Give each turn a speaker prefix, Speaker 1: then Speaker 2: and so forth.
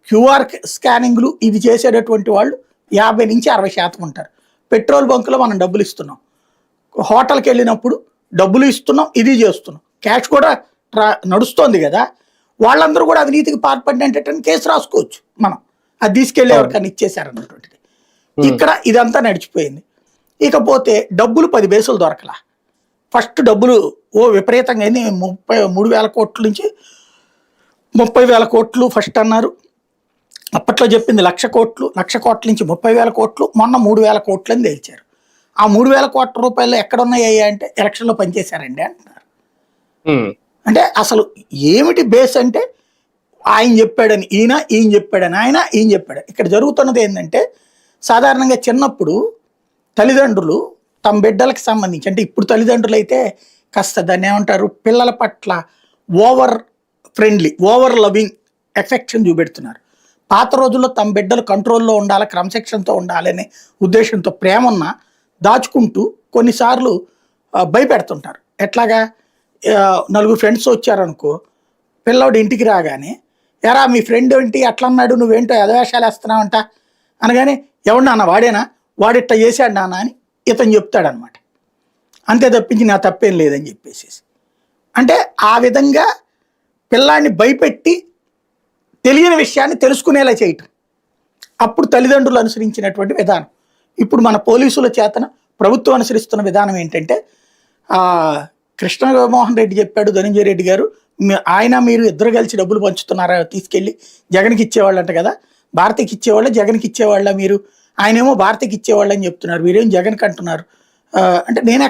Speaker 1: QR స్కానింగ్లు ఇది చేసేటటువంటి వాళ్ళు 50 నుంచి 60% ఉంటారు. పెట్రోల్ బంకులో మనం డబ్బులు ఇస్తున్నాం, హోటల్కి వెళ్ళినప్పుడు డబ్బులు ఇస్తున్నాం, ఇది చేస్తున్నాం, క్యాష్ కూడా నడుస్తోంది కదా. వాళ్ళందరూ కూడా అవినీతికి పాల్పడినట్టు కేసు రాసుకోవచ్చు మనం, అది తీసుకెళ్లి ఎవరికైనా ఇచ్చేసారన్నటువంటిది. ఇక్కడ ఇదంతా నడిచిపోయింది. ఇకపోతే డబ్బులు 10 పైసలు దొరకలా. ఫస్ట్ డబ్బులు విపరీతంగా 33,000 కోట్ల నుంచి 30,000 కోట్లు ఫస్ట్ అన్నారు. అప్పట్లో చెప్పింది 1,00,000 కోట్లు, 1,00,000 కోట్ల నుంచి 30,000 కోట్లు, మొన్న 3,000 కోట్లు అని తేల్చారు. ఆ 3,000 కోట్ల రూపాయలు ఎక్కడున్నాయి అంటే ఎలక్షన్లో పనిచేశారండి అంటున్నారు. అంటే అసలు ఏమిటి బేస్ అంటే ఆయన చెప్పాడని ఈయన చెప్పాడని ఈయన చెప్పాడు. ఇక్కడ జరుగుతున్నది ఏంటంటే సాధారణంగా చిన్నప్పుడు తల్లిదండ్రులు తమ బిడ్డలకు సంబంధించి, అంటే ఇప్పుడు తల్లిదండ్రులు అయితే కాస్త దాన్ని ఏమంటారు, పిల్లల పట్ల over friendly, over loving affection చూపెడుతున్నారు. పాత రోజుల్లో తమ బిడ్డలు కంట్రోల్లో ఉండాలి, క్రమశిక్షణతో ఉండాలనే ఉద్దేశంతో ప్రేమన్న దాచుకుంటూ కొన్నిసార్లు భయపెడుతుంటారు. ఎట్లాగా, నలుగురు ఫ్రెండ్స్ వచ్చారనుకో, పిల్లవాడు ఇంటికి రాగానే ఎరా మీ ఫ్రెండ్ ఏంటి అట్లా అన్నాడు, నువ్వేంటో ఎదవేషాలు వేస్తున్నావంట అనగానే, ఎవడు నాన్న వాడేనా, వాడిట్ట చేశాడు నాన్న అని ఇతను చెప్తాడనమాట. అంతే తప్పించి నా తప్పేం లేదని చెప్పేసి. అంటే ఆ విధంగా పిల్లాన్ని భయపెట్టి తెలియని విషయాన్ని తెలుసుకునేలా చేయటం అప్పుడు తల్లిదండ్రులు అనుసరించినటువంటి విధానం. ఇప్పుడు మన పోలీసుల చేతన ప్రభుత్వం అనుసరిస్తున్న విధానం ఏంటంటే, కృష్ణమోహన్ రెడ్డి చెప్పాడు, ధనంజయ రెడ్డి గారు ఆయన మీరు ఇద్దరు కలిసి డబ్బులు పంచుతున్నారా, తీసుకెళ్ళి జగన్కి ఇచ్చేవాళ్ళంట కదా, భారతికి ఇచ్చేవాళ్ళ జగన్కి ఇచ్చేవాళ్ళ మీరు, ఆయనేమో భారతికి ఇచ్చేవాళ్ళు అని చెప్తున్నారు, మీరేం జగన్కి అంటున్నారు అంటే నేను